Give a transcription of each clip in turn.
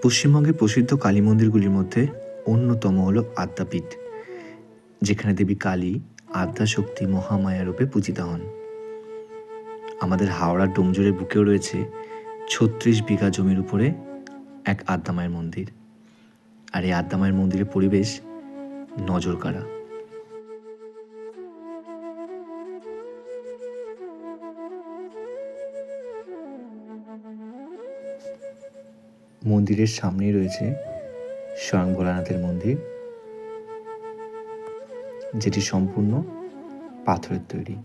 পশ্চিমবঙ্গের প্রসিদ্ধ কালী মন্দিরগুলির মধ্যে অন্যতম হল আদ্যাপীঠ, যেখানে দেবী কালী আদ্যাশক্তি মহামায়া রূপে পূজিতা হন। আমাদের হাওড়ার ডোমজুড়ের বুকেও রয়েছে ৩৬ বিঘা জমির উপরে এক আদ্যামায়ের মন্দির। আর এই আদ্যামায়ের মন্দিরের পরিবেশ নজর কাড়া। মন্দিরের সামনেই রয়েছে স্বয়ং ভোলানাথের মন্দির, যেটি সম্পূর্ণ পাথরের তৈরি।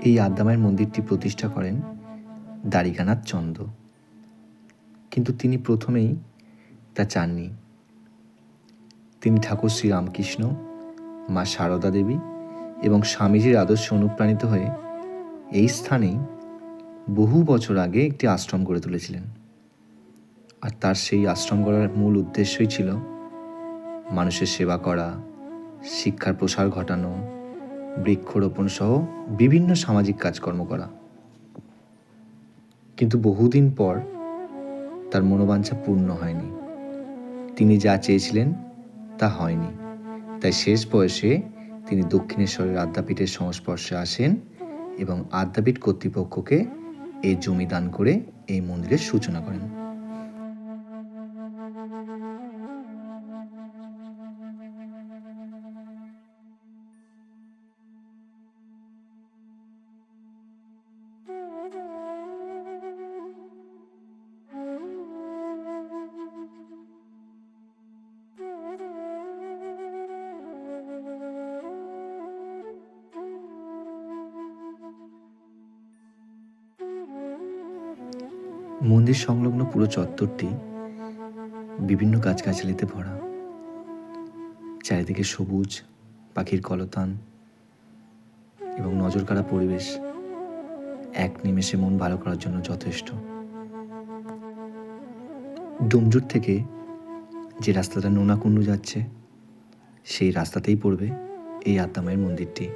এই আদ্যামায়ের মন্দিরটি প্রতিষ্ঠা করেন দ্বারিকানাথ চন্দ, কিন্তু তিনি প্রথমেই তা চাননি। তিনি ঠাকুর শ্রীরামকৃষ্ণ, মা সারদা দেবী এবং স্বামীজির আদর্শে অনুপ্রাণিত হয়ে এই স্থানেই বহু বছর আগে একটি আশ্রম গড়ে তুলেছিলেন। আর তার সেই আশ্রম গড়ার মূল উদ্দেশ্যই ছিল মানুষের সেবা করা, শিক্ষার প্রসার ঘটানো, বৃক্ষরোপণ সহ বিভিন্ন সামাজিক কাজকর্ম করা। কিন্তু বহুদিন পর তার মনোবাঞ্ছা পূর্ণ হয়নি। তিনি যা চেয়েছিলেন তা হয়নি। তাই শেষ বয়সে তিনি দক্ষিণেশ্বরের আদ্যাপীঠের সংস্পর্শে আসেন এবং আদ্যাপীঠ কর্তৃপক্ষকে এই জমি দান করে এই মন্দিরের সূচনা করেন। মন্দির সংলগ্ন পুরো চত্বরটি বিভিন্ন গাছগাছালিতে ভরা। চারিদিকে সবুজ, পাখির কলতান এবং নজরকাড়া পরিবেশ এক নিমেষে মন ভালো করার জন্য যথেষ্ট। ডোমজুড় থেকে যে রাস্তাটা নোনাকুণ্ডু যাচ্ছে, সেই রাস্তাতেই পড়বে এই আদ্যামায়ের মন্দিরটি।